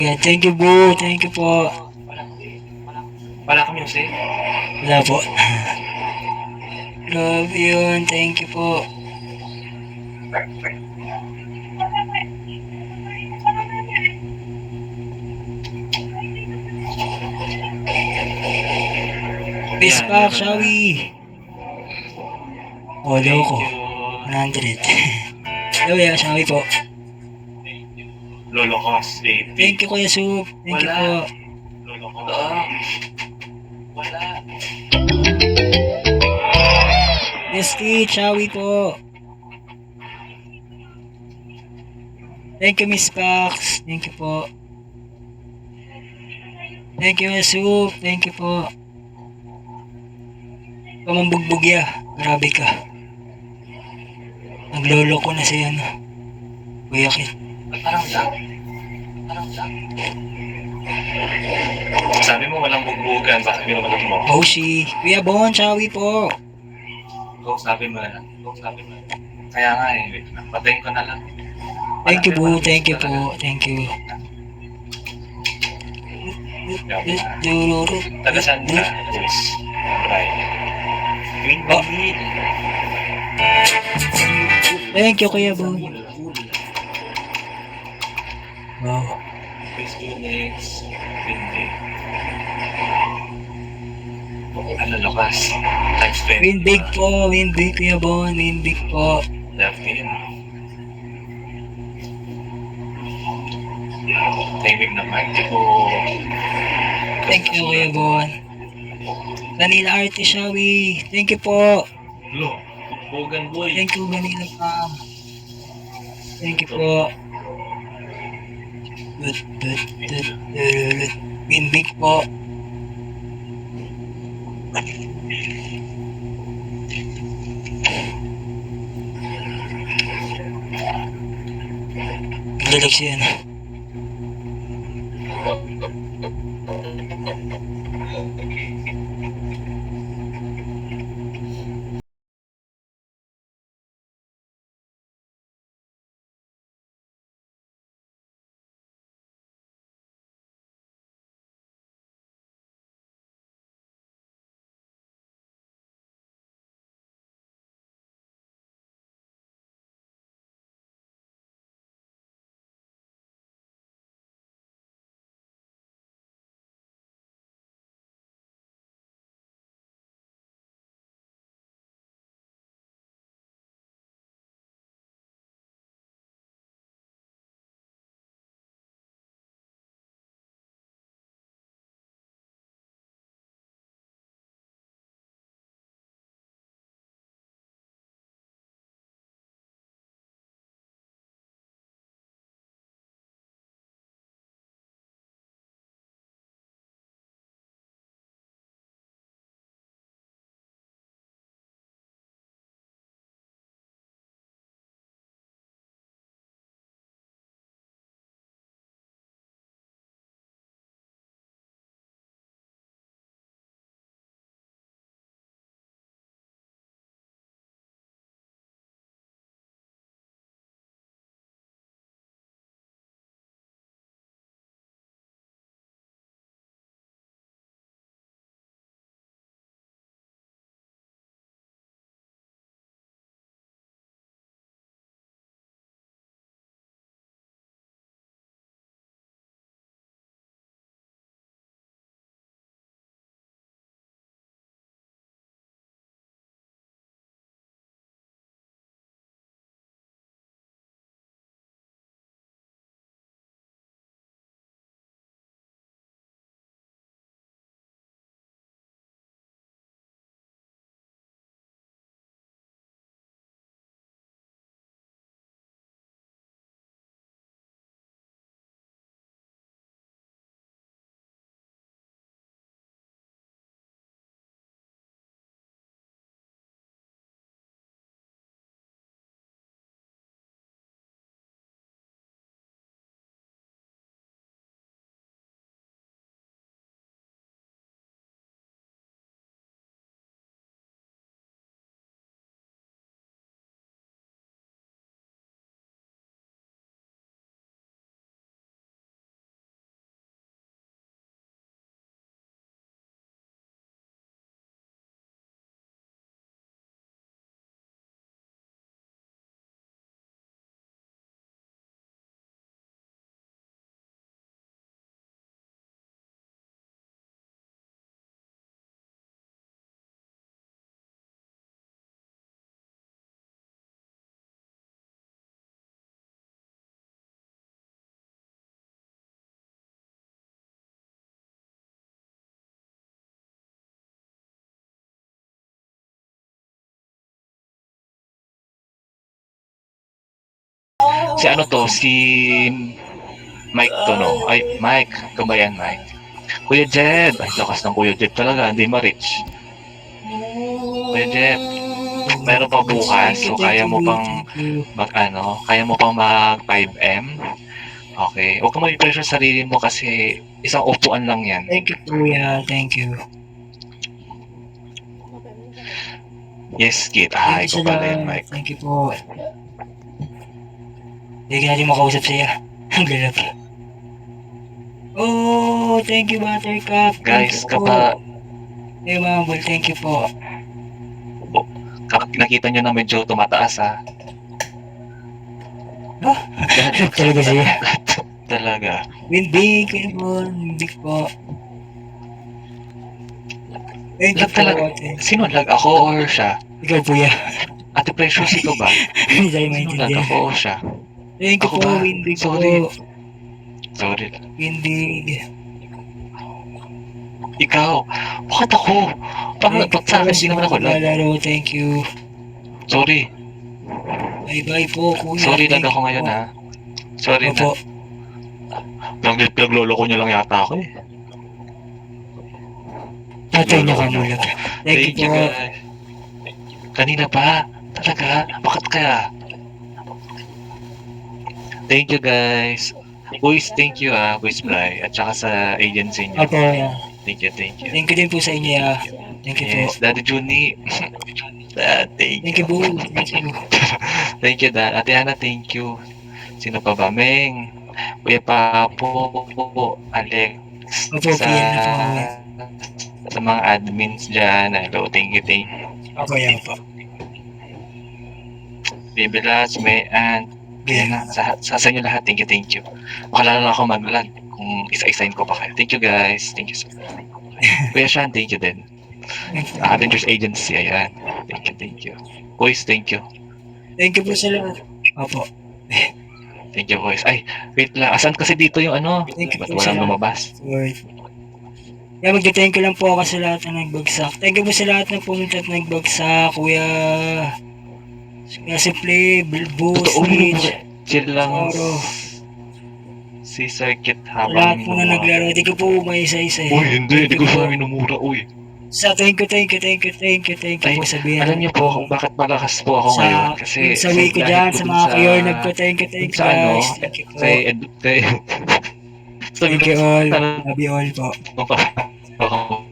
Yeah, thank you po, thank you po. Wala ka music? Wala po. Grabe yun, thank you po. Miss Yan, Pak, meron na. Shawi. Oh, daw ko. Thank you. 100. Yo, yeah, Shawi po. Lolo Cos, 80. Thank you, Kuya Soup. Thank you Wala. po. Lolo Cos. Wala. Misty, Shawi po. Thank you, Miss Pax. Thank you po. Thank you, Kuya Soup. Thank you po. Pamambugbog ya. Grabe ka. Naglolo ko na si ano. Kuya Kit. Parang lang. Parang lang. Sabi mo walang bugbugan, bakit binubugbog mo? Oshi. Kuya Bon, Shawi po. Sabi mo na. Sabi mo na. Kaya nga eh, wait lang. Patayin ko na lang. Thank you po, Walang thank you music po, talaga. thank you. Taga saan ka? Luis. Right. Green Oh, Bay. thank you, Kuya Bon. Wow. Chris Unix. Green Bay. Ano, Lucas? Times 20. Win big po, win big, Kuya Bon, win big po. Left in. Timing naman. Hindi ko... Thank you, Kuya Bon. Vanilla Arte Shawi. Thank you po. Lo. Bogan boy. Thank you, Vanilla Pam. Thank you po. Win big po. Relax yan. Si ano to, si Mike to, no? Ay, Mike. Ikaw ba yan, Mike? Kuya Jed. Ay, lakas ng Kuya Jed talaga. Hindi ma-reach. Kuya Jed, meron pa bukas. So, kaya mo pang kaya mo pang mag 5M. Okay. Huwag kang mag-pressure sa sarili mo kasi isang upuan lang yan. Thank you, Kuya. Thank you. Yes, Kit. Ah, ikaw pala yun, Mike. Thank you po. Hindi ka natin makausap siya. Ang galap. Oh, thank you, Buttercup. Guys, Thank you kapag po. Hey, Mambol, thank you po. nakita nyo na medyo tumataas, ha? Ah, talaga siya. Talaga. Windy, kayo po. Windy po. Thank you Lag talaga. po. Sino lag? Ako or siya? Ikaw, Kuya. Ate Precious, ikaw ba? Hindi tayo Sino lag? maintindihan. Ako or siya? Thank you Ako po, ba? Windy Sorry. po. Sorry. Windy. Ikaw. Bakit ako? Ba't sa akin? Hindi naman ako lag. Lalaro, thank you. Sorry. Bye-bye po, Kuya. Sorry, lag Thank ako you ngayon, po. ha? Sorry Opo. na. Pinaglolo ko nyo lang yata ako, eh. Tatay niya ka mula. Thank you po. guys. Kanina pa. Talaga? Bakit kaya? Thank you, guys. Boys, thank you, Boys Bly. At saka sa agency nyo. Opo, yeah. Thank you, thank you. Thank you din po sa inyo, yeah. Thank you po. Yes, Daddy Juni. Dad, thank Thank you po. Thank you. Thank you, Dad. Ate Ana, thank you. Sino pa ba? Meng. Kuya Papo. Alex. Opo, PM na po kami. Sa mga admins dyan. Hello, thank you, thank you. Opo, yeah po. Baby Lats, May, and Yeah. yan na. Sa inyo lahat, thank you, thank you. Makalala na ako mag-lag kung isa-isain ko pa kayo. Thank you, guys. Thank you so much. Kuya Sean, thank you din. Avengers Agency, ayan. Thank you, thank you. Boys, thank you. Thank you po sa lahat. Opo. Thank you, boys. Ay, wait lang. Asan kasi dito yung ano? Thank you Ba't po sa walang lahat. lumabas? Word. Yeah, magte-thank you lang po ako sa lahat na nagbagsak. Thank you po sa lahat na pumunta at nagbagsak, Kuya. Kuya Simple, Bilbo, Totoo, Stage, chill lang. Saro. Si Circuit Lahat habang po na naglaro. Hindi ko po may isa-isa. Uy, hindi. Hindi Thank ko you siya po. minumura, uy. Sa thank you Ay, po sabihin. alam niyo po kung bakit malakas po ako ngayon. Kasi sa week ko dahil dyan, po sa dun mga kayornag ko, thank you sa ano, guys. Thank you po. kay Thank you all. ano, Love you all po. ako